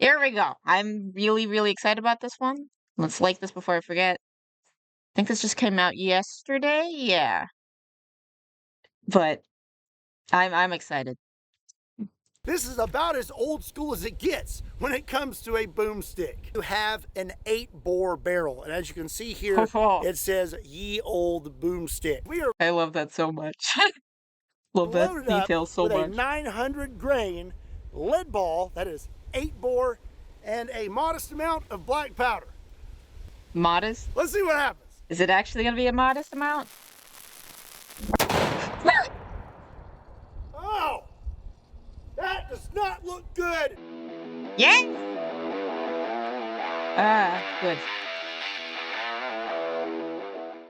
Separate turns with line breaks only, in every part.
Here we go. I'm really, really excited about this one. Let's like this before I forget. I think this just came out yesterday. Yeah, but I'm excited.
This is about as old school as it gets when it comes to a boomstick. You have an 8-bore barrel, and as you can see here, it says Ye Old Boomstick. We are
I love that so much. Love that
loaded
detail
up
so
with
much.
a 900 grain lead ball that is 8-bore and a modest amount of black powder.
Modest?
Let's see what happens.
Is it actually going to be a modest amount?
Oh, that does not look good.
Yeah. Good.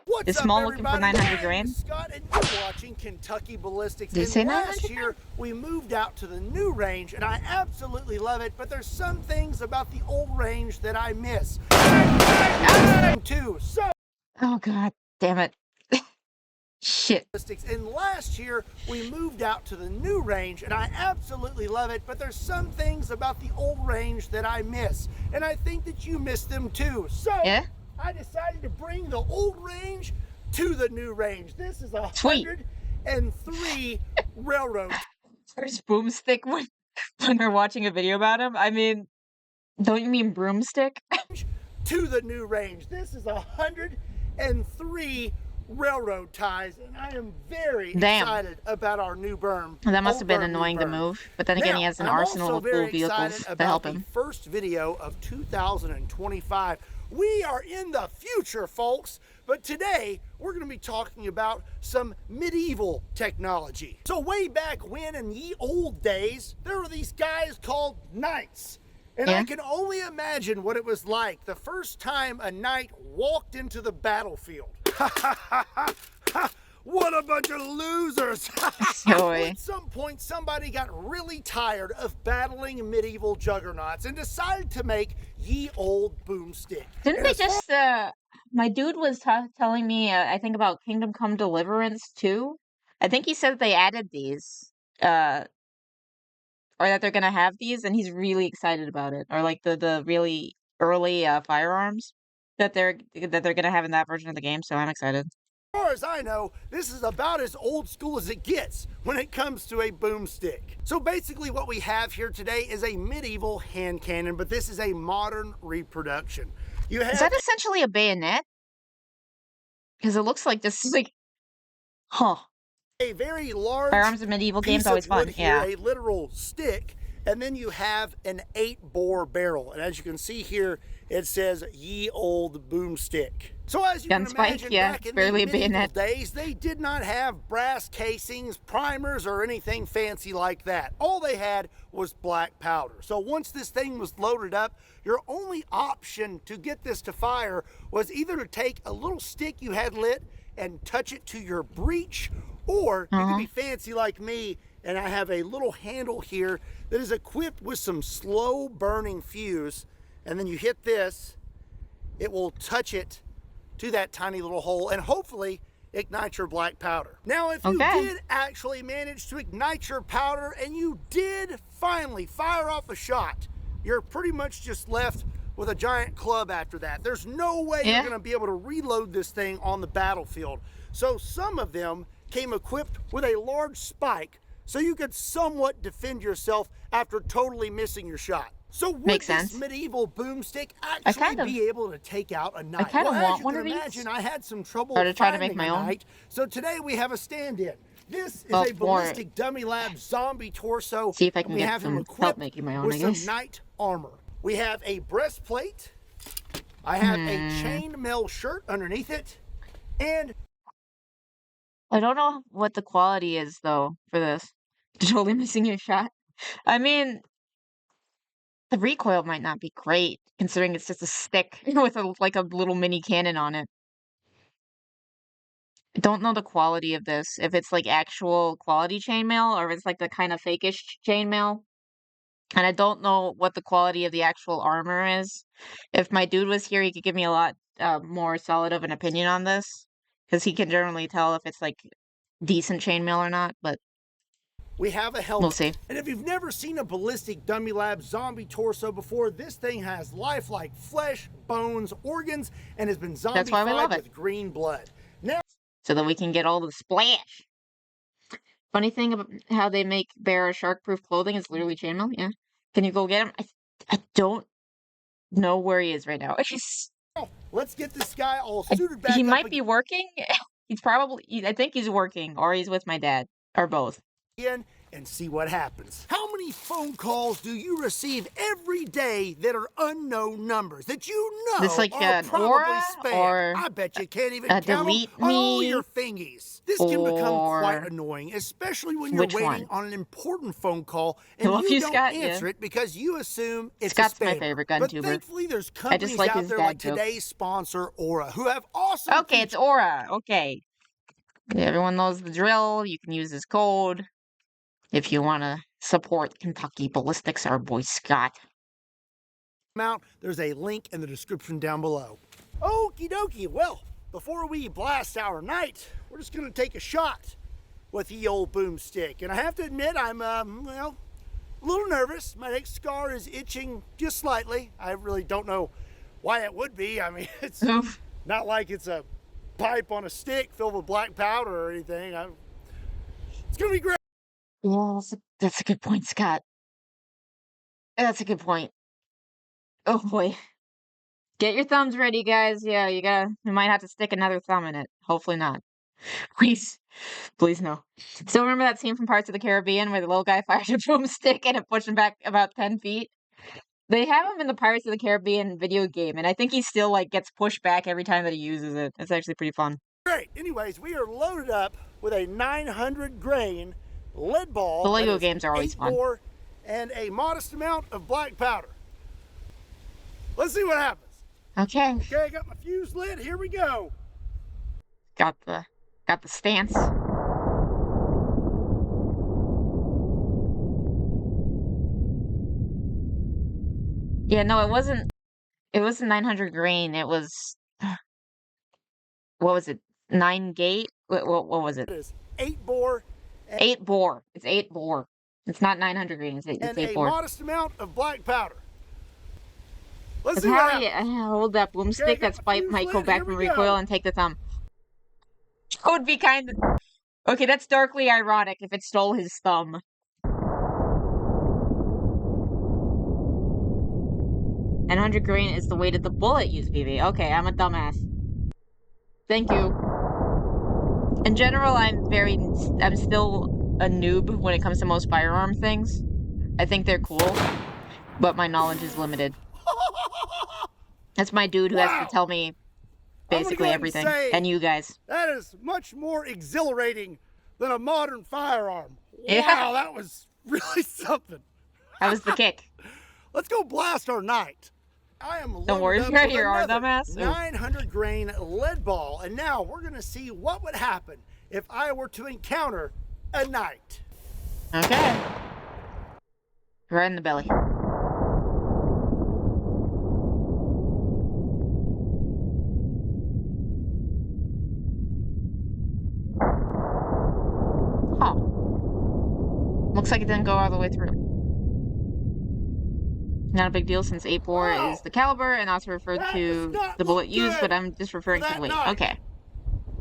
What's
Is
up,
Small looking for
everybody?
900
I'm
grand?
Scott, and you're watching Kentucky Ballistics.
Did you say
And
900
last year, we moved out to the new range, and I absolutely love it, but there's some things about the old range that I miss. Too. So,
Oh, God damn it. Shit.
and last year, we moved out to the new range, and I absolutely love it, but there's some things about the old range that I miss, and I think that you miss them too. So,
Yeah?
I decided to bring the old range to the new range. This is a
Sweet.
103 railroad.
First boomstick when they're watching a video about him? I mean, don't you mean broomstick?
To the new range. This is 103 railroad ties, and I am very excited about our new berm.
That must have been annoying to move, but then again, he has an arsenal of cool vehicles to help him.
First video of 2025. We are in the future, folks, but today we're going to be talking about some medieval technology. So way back when, in ye old days, there were these guys called knights. And I can only imagine what it was like the first time a knight walked into the battlefield. What a bunch of losers! At some point, somebody got really tired of battling medieval juggernauts and decided to make Ye Old Boomstick.
Didn't they just, my dude was telling me, I think about Kingdom Come Deliverance too? I think he said they added these, or that they're gonna have these, and he's really excited about it. Or like the really early firearms that they're gonna have in that version of the game, so I'm excited.
As far as I know, this is about as old school as it gets when it comes to a boomstick. So basically what we have here today is a medieval hand cannon, but this is a modern reproduction.
Is that essentially a bayonet? Because it looks like this is like,
a very large
firearms in medieval games always fun.
Here, a literal stick, and then you have an 8-bore barrel, and as you can see here, it says Ye Old Boomstick. So as you can imagine, back in the medieval days, they did not have brass casings, primers, or anything fancy like that. All they had was black powder. So once this thing was loaded up, your only option to get this to fire was either to take a little stick you had lit and touch it to your breech, or you could be fancy like me, and I have a little handle here that is equipped with some slow burning fuse, and then you hit this, it will touch it to that tiny little hole and hopefully ignite your black powder. Now, if you did actually manage to ignite your powder and you did finally fire off a shot, you're pretty much just left with a giant club after that. There's no way you're going to be able to reload this thing on the battlefield. So some of them came equipped with a large spike so you could somewhat defend yourself after totally missing your shot. So would this medieval boomstick actually be able to take out a knight?
I
want one of these. I had some trouble finding a knight, so today we have a stand-in. This is a ballistic dummy lab zombie torso.
See if I can
get some help making my own, with some knight armor. We have a breastplate. I have a chainmail shirt underneath it, and
I don't know what the quality is though for this. Totally missing your shot. I mean, the recoil might not be great, considering it's just a stick with like a little mini cannon on it. I don't know the quality of this, if it's like actual quality chainmail or if it's like the kind of fakeish chainmail. And I don't know what the quality of the actual armor is. If my dude was here, he could give me a lot more solid of an opinion on this, because he can generally tell if it's like decent chainmail or not, but
we have a helmet.
We'll see.
And if you've never seen a Ballistic Dummy Lab zombie torso before, this thing has lifelike flesh, bones, organs, and has been zombified
That's why we love it.
with green blood. Now,
so that we can get all the splash. Funny thing about how they make Vera shark-proof clothing is literally chainmail. Yeah. Can you go get him? I don't know where he is right now.
Let's get this guy all suited back up.
He might be working. He's probably, I think he's working, or he's with my dad, or both.
In and see what happens. How many phone calls do you receive every day that are unknown numbers that you know
this like
are
an
probably
aura,
spam?
or
I bet you can't even count
delete
on all
me,
your fingies. This can become quite annoying, especially when you're waiting on an important phone call and you don't answer it because you assume it's
Scott's
a spam.
my favorite gun tuber.
But thankfully, there's companies
like
out there like
joke.
today's sponsor, Aura, who have awesome.
Okay, it's Aura. Okay, everyone knows the drill. You can use this code if you want to support Kentucky Ballistics, our boy Scott.
There's a link in the description down below. Okie dokie. Well, before we blast our night, we're just going to take a shot with Ye Old Boomstick. And I have to admit, I'm, well, a little nervous. My next scar is itching just slightly. I really don't know why it would be. I mean, it's not like it's a pipe on a stick filled with black powder or anything. It's going to be great.
Yeah, that's a good point, Scott. That's a good point. Oh boy. Get your thumbs ready, guys. Yeah, you might have to stick another thumb in it. Hopefully not. Please no. Still remember that scene from Parts of the Caribbean where the little guy fires a broomstick and it pushed him back about 10 feet? They have him in the Pirates of the Caribbean video game, and I think he still, like, gets pushed back every time that he uses it. It's actually pretty fun.
Great. Anyways, we are loaded up with a 900 grain lead ball.
The Lego games are always fun.
And a modest amount of black powder. Let's see what happens.
Okay.
Okay, I got my fuse lit. Here we go.
Got the stance. Yeah, no, it wasn't 900 grain. It was, what was it? 9 gate? What was it?
It is 8 bore.
8 bore. It's 8 bore. It's not 900 grain. It's 8 bore.
And a modest amount of black powder. Let's see what happens.
I hold that boomstick. That spike might go back from recoil and take the thumb. It would be kind of... Okay, that's darkly ironic if it stole his thumb. And 100 grain is the weight of the bullet, USBV. Okay, I'm a dumbass. Thank you. In general, I'm still a noob when it comes to most firearm things. I think they're cool, but my knowledge is limited. That's my dude who has to tell me basically everything. And you guys.
That is much more exhilarating than a modern firearm.
Yeah.
Wow, that was really something.
That was the kick.
Let's go blast our night. I am
Don't worry, right here, our dumbass.
900 grain lead ball, and now we're gonna see what would happen if I were to encounter a knight.
Okay. Right in the belly. Huh. Looks like it didn't go all the way through. Not a big deal since 8 bore is the caliber and also referred to the bullet used, but I'm just referring to the weight. Okay.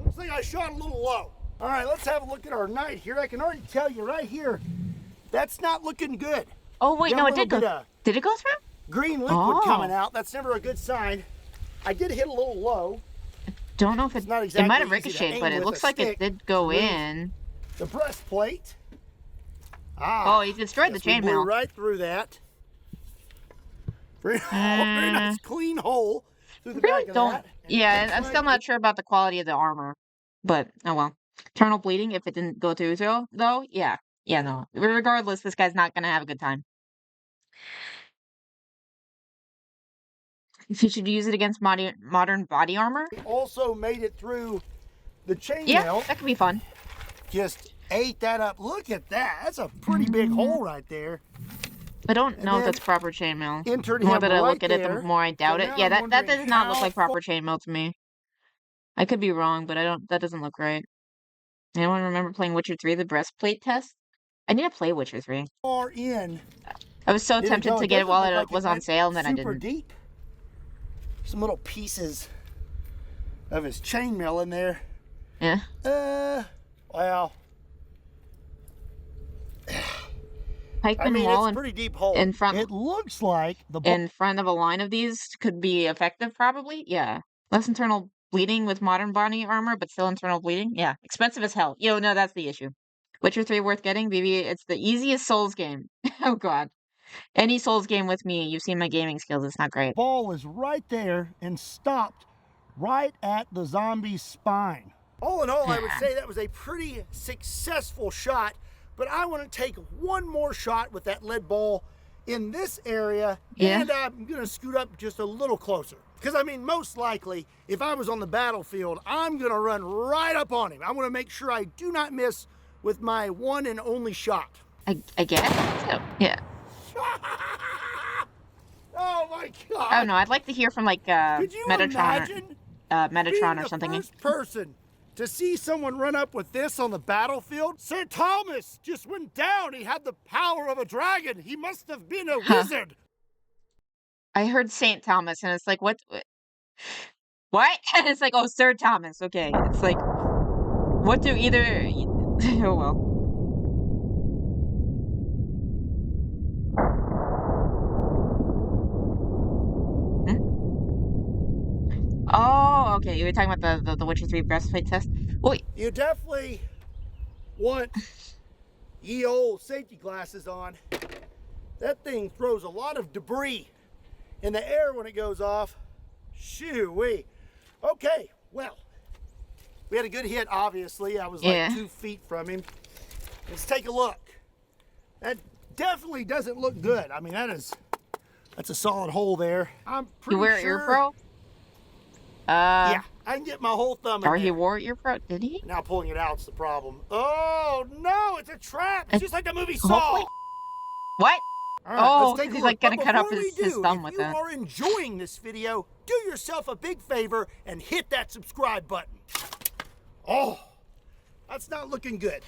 Looks like I shot a little low. All right, let's have a look at our night here. I can already tell you right here, that's not looking good.
Oh wait, no, it did go. Did it go through?
Green liquid coming out. That's never a good sign. I did hit a little low.
Don't know if it might have ricocheted, but it looks like it did go in.
The breastplate.
Oh, he destroyed the chainmail.
Right through that. Very nice clean hole through the back of that.
Yeah, I'm still not sure about the quality of the armor, but oh well. Internal bleeding if it didn't go through though. Yeah, no. Regardless, this guy's not gonna have a good time. If you should use it against modern body armor.
Also made it through the chainmail.
Yeah, that could be fun.
Just ate that up. Look at that. That's a pretty big hole right there.
I don't know if that's proper chainmail. The more that I look at it, the more I doubt it. Yeah, that does not look like proper chainmail to me. I could be wrong, but that doesn't look right. Anyone remember playing Witcher 3, the breastplate test? I need to play Witcher 3.
Far in.
I was so tempted to get it while it was on sale, and then I didn't.
Deep. Some little pieces of his chainmail in there.
Yeah.
Well.
Pikeman wall
it's pretty deep hole.
In front.
It looks like
in front of a line of these could be effective, probably. Yeah. Less internal bleeding with modern body armor, but still internal bleeding. Yeah. Expensive as hell. No, that's the issue. Witcher 3 worth getting, BB. It's the easiest Souls game. Oh God. Any Souls game with me, you've seen my gaming skills. It's not great.
Ball is right there and stopped right at the zombie's spine. All in all, I would say that was a pretty successful shot, but I want to take one more shot with that lead ball in this area, and I'm going to scoot up just a little closer. Because, I mean, most likely, if I was on the battlefield, I'm going to run right up on him. I want to make sure I do not miss with my one and only shot.
I guess so. Yeah.
Oh my God!
Oh no, I'd like to hear from like Metatron or something.
The first person to see someone run up with this on the battlefield. Sir Thomas just went down. He had the power of a dragon. He must have been a wizard.
I heard Saint Thomas, and it's like what? And it's like, oh, Sir Thomas. Okay, it's like, what do either? Oh well. Oh, okay. You were talking about the Witcher 3 breastplate test. Well,
you definitely want ye old safety glasses on. That thing throws a lot of debris in the air when it goes off. Shoo-wee. Okay, well, we had a good hit, obviously. I was like 2 feet from him. Let's take a look. That definitely doesn't look good. I mean, that's a solid hole there. I'm pretty sure.
You wear earpro?
Yeah, I can get my whole thumb in there.
Or he wore earpro, did he?
Now pulling it out's the problem. Oh, no, it's a trap. It's just like the movie Saw.
What?
All right,
oh, he's like gonna cut off his thumb with that.
If you are enjoying this video, do yourself a big favor and hit that subscribe button. Oh, that's not looking good.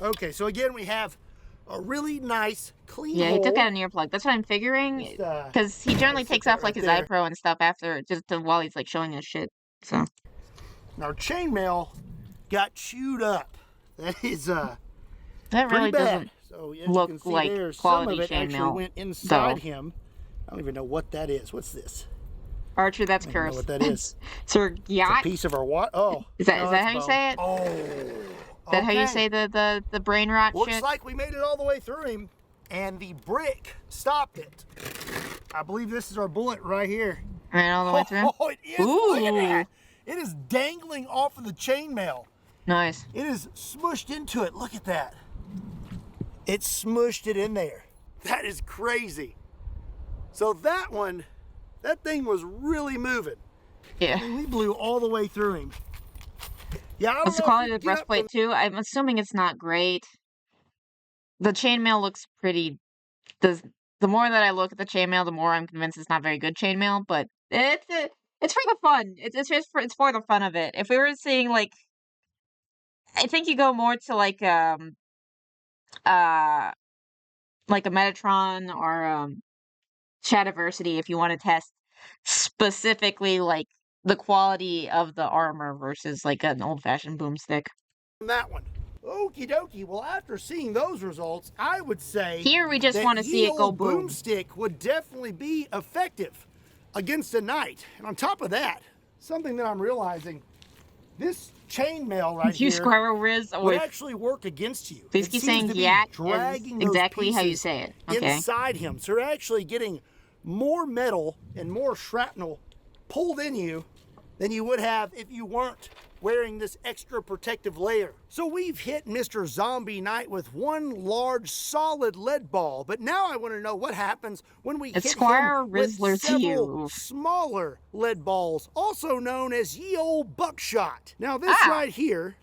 Okay, so again, we have a really nice, clean hole.
He took out an earplug. That's what I'm figuring. Because he generally takes off like his eye pro and stuff after, while he's like showing us shit. So.
Now, chainmail got chewed up. That is
that really
bad.
Doesn't look like
there,
quality
some of it
chainmail.
Actually went inside him. I don't even know what that is. What's this?
Archer, that's cursed.
I don't know what that is.
Sir Yacht?
It's a piece of our what? Oh.
Is that how you say it?
Oh.
Is that how you say the brain rot shit?
Looks like we made it all the way through him, and the brick stopped it. I believe this is our bullet right here.
Right all the way through?
Oh, it is.
Ooh.
Look at that. It is dangling off of the chainmail.
Nice.
It is smushed into it. Look at that. It smushed it in there. That is crazy. So that thing was really moving.
Yeah.
I mean, we blew all the way through him. Yeah, I don't
What's the quality of the breastplate too? I'm assuming it's not great. The chainmail looks pretty. The more that I look at the chainmail, the more I'm convinced it's not very good chainmail. But it's for the fun. It's for the fun of it. If we were seeing like, I think you go more to like a Metatron or Shadiversity if you want to test specifically like the quality of the armor versus like an old-fashioned boomstick.
That one. Okie dokie. Well, after seeing those results, I would say
here we just want to see it go boom.
Boomstick would definitely be effective against a knight. And on top of that, something that I'm realizing, this chainmail right here would actually work against you.
Please keep saying yak is exactly how you say it. Okay.
Inside him. So you're actually getting more metal and more shrapnel pulled in you than you would have if you weren't wearing this extra protective layer. So we've hit Mr. Zombie Knight with one large solid lead ball, but now I want to know what happens when we hit him with several smaller lead balls, also known as Ye Old Buckshot. Now this right here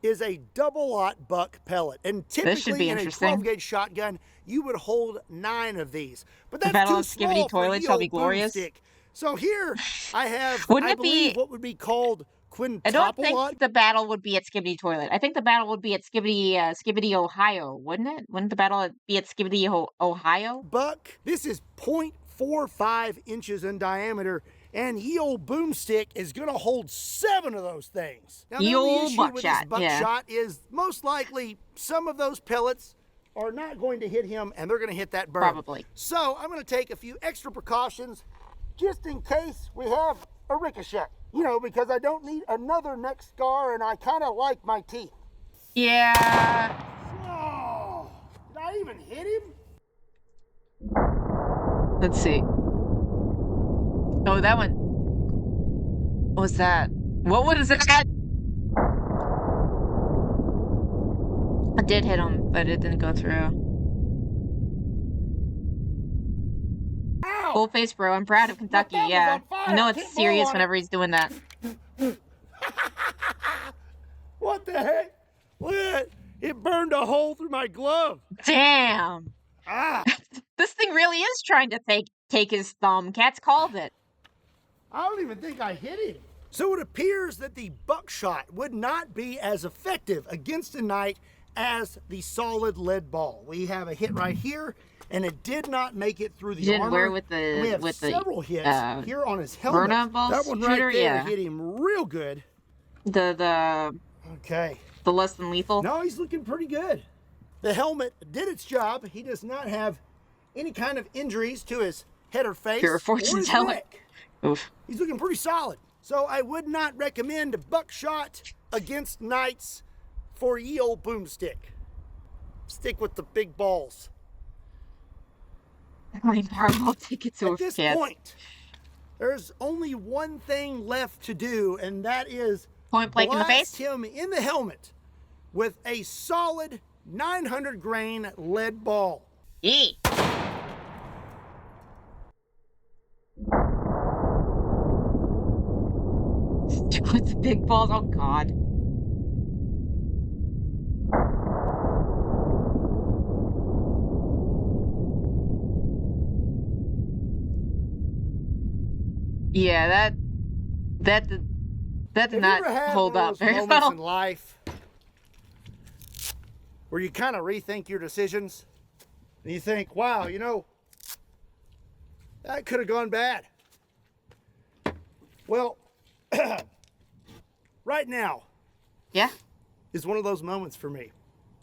is a double-aught buck pellet, and typically in a 12-gauge shotgun you would hold 9 of these, but that's too small for Ye Old Boomstick. So here I have, I believe, what would be called
I don't think the battle would be at Skibidi Toilet. I think the battle would be at Skibidi, Ohio, wouldn't it? Wouldn't the battle be at Skibidi, Ohio?
Buck, this is 0.45 inches in diameter, and Ye Old Boomstick is going to hold 7 of those things. Now, the only issue with this buckshot is most likely some of those pellets are not going to hit him, and they're going to hit that bird.
Probably.
So I'm going to take a few extra precautions just in case we have a ricochet. You know, because I don't need another neck scar, and I kind of like my teeth.
Yeah.
Oh, did I even hit him?
Let's see. Oh, that one. What was that? What was that? I did hit him, but it didn't go through.
Ow!
Full face, bro. I'm proud of Kentucky. Yeah. You know it's serious whenever he's doing that.
What the heck? What? It burned a hole through my glove.
Damn.
Ah.
This thing really is trying to take his thumb. Cat's called it.
I don't even think I hit him. So it appears that the buckshot would not be as effective against a knight as the solid lead ball. We have a hit right here, and it did not make it through the armor.
Wear with the,
we have several hits here on his helmet. That one right there hit him real good. Okay.
The less than lethal?
No, he's looking pretty good. The helmet did its job. He does not have any kind of injuries to his head or face
Pure Fortune's helmet. Oof.
He's looking pretty solid. So I would not recommend a buckshot against knights for Ye Old Boomstick. Stick with the big balls.
I'll take it to
At this point, there's only one thing left to do, and that is
point blank in the face.
Blast him in the helmet with a solid 900 grain lead ball.
Eee. With the big balls, oh god. Yeah, that did not hold up very well.
In life where you kind of rethink your decisions and you think, wow, you know, that could have gone bad. Well, right now,
yeah,
is one of those moments for me.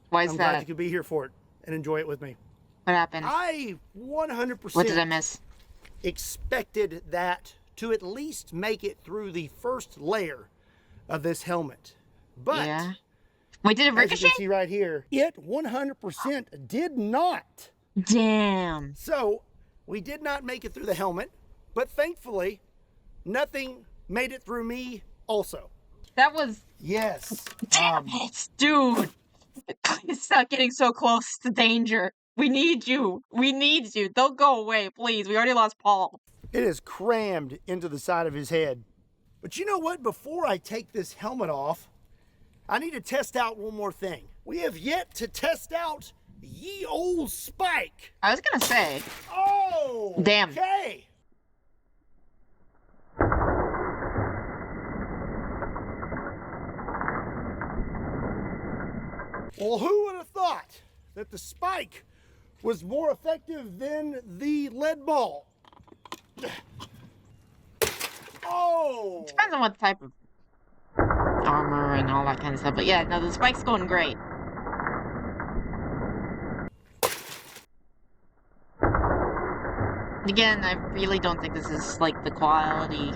Why is
I'm
that?
glad you could be here for it and enjoy it with me.
What happened?
I 100%.
What did I miss?
Expected that to at least make it through the first layer of this helmet. But
yeah. Wait, did it ricochet?
As you can see right here, it 100% did not.
Damn.
So we did not make it through the helmet, but thankfully nothing made it through me also.
That was...
Yes.
Damn it, dude. It's not getting so close to danger. We need you. We need you. Don't go away, please. We already lost Paul.
It is crammed into the side of his head. But you know what? Before I take this helmet off, I need to test out one more thing. We have yet to test out Ye Old Spike.
I was gonna say.
Oh!
Damn.
Okay. Well, who would have thought that the spike was more effective than the lead ball? Oh!
Depends on what type of armor and all that kind of stuff. But yeah, no, the spike's going great. Again, I really don't think this is like the quality,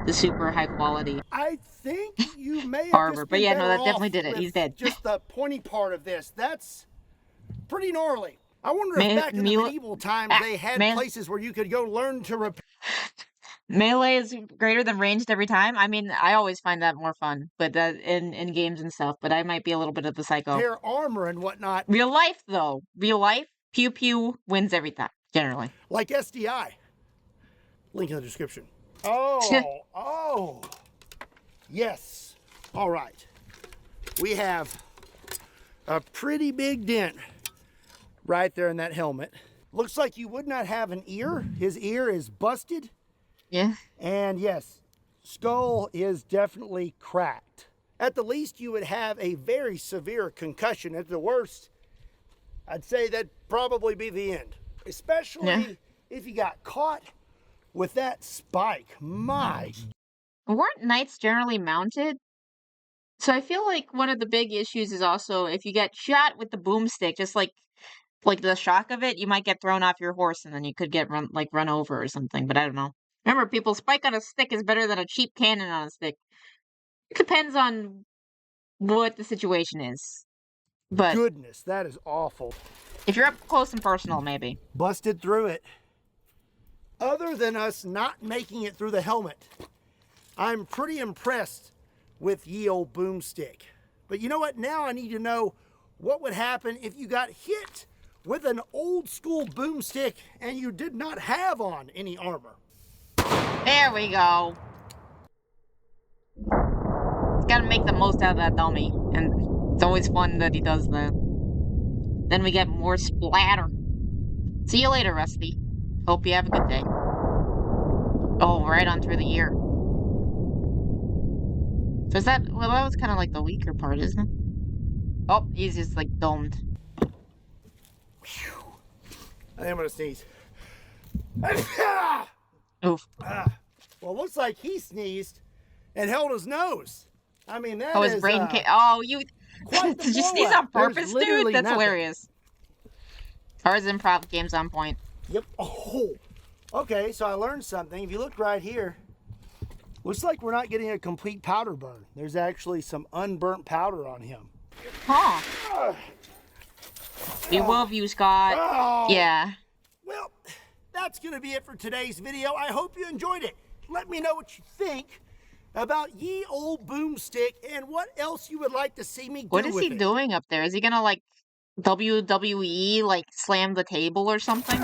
the super high quality.
I think you may have
armor, but yeah, no, that definitely did it. He's dead.
Just the pointy part of this. That's pretty gnarly. I wonder if back in the medieval times they had places where you could go learn to repair.
Melee is greater than ranged every time. I mean, I always find that more fun, but that in games and stuff. But I might be a little bit of the psycho.
Repair armor and whatnot.
Real life, though, real life, pew pew wins every time, generally.
Like SDI. Link in the description. Oh, oh, yes. All right. We have a pretty big dent right there in that helmet. Looks like you would not have an ear. His ear is busted.
Yeah.
And yes, skull is definitely cracked. At the least, you would have a very severe concussion. At the worst, I'd say that'd probably be the end. Especially if you got caught with that spike. My.
Weren't knights generally mounted? So I feel like one of the big issues is also if you get shot with the boomstick, just like the shock of it, you might get thrown off your horse and then you could get run over or something, but I don't know. Remember, people, spike on a stick is better than a cheap cannon on a stick. It depends on what the situation is. But
goodness, that is awful.
If you're up close and personal, maybe.
Busted through it. Other than us not making it through the helmet, I'm pretty impressed with Ye Old Boomstick. But you know what? Now I need to know what would happen if you got hit with an old school boomstick and you did not have on any armor.
There we go. He's gotta make the most out of that dummy. And it's always fun that he does that. Then we get more splatter. See you later, Rusty. Hope you have a good day. Oh, right on through the year. So is that... Well, that was kind of like the weaker part, isn't it? Oh, he's just like domed.
Whew. I think I'm gonna sneeze.
Oof.
Well, looks like he sneezed and held his nose. I mean, that
his
is...
brain oh, you... Did you sneeze on purpose, dude? That's hilarious. Ours improv game's on point.
Yep. Oh. Okay, so I learned something. If you look right here, looks like we're not getting a complete powder burn. There's actually some unburnt powder on him.
Huh. We love you, Scott.
Oh.
Yeah.
Well, that's going to be it for today's video. I hope you enjoyed it. Let me know what you think about Ye Old Boomstick and what else you would like to see me do with it.
What is he doing up there? Is he going to, like, WWE, like, slam the table or something?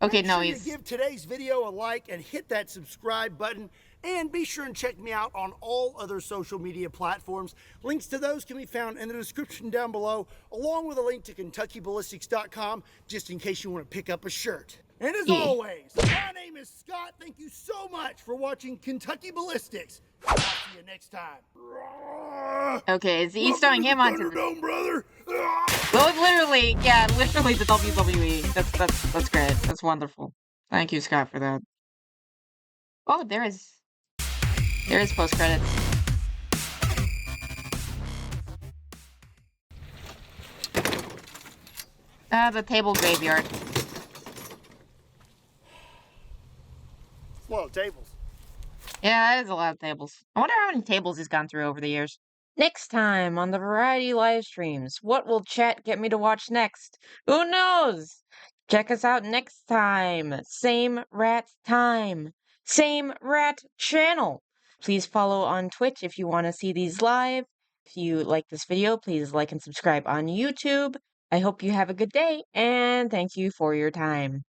Okay, no,
he's... give today's video a like and hit that subscribe button. And be sure and check me out on all other social media platforms. Links to those can be found in the description down below, along with a link to KentuckyBallistics.com, just in case you want to pick up a shirt. And as always, my name is Scott. Thank you so much for watching Kentucky Ballistics. I'll see you next time.
Okay, is he throwing him onto the
Thunderdome, brother?
Well, literally the WWE. That's great. That's wonderful. Thank you, Scott, for that. Oh, there is post credits. The table graveyard.
A lot of tables.
Yeah, that is a lot of tables. I wonder how many tables he's gone through over the years. Next time on the Variety live streams, what will chat get me to watch next? Who knows? Check us out next time. Same rat time. Same rat channel. Please follow on Twitch if you want to see these live. If you like this video, please like and subscribe on YouTube. I hope you have a good day, and thank you for your time.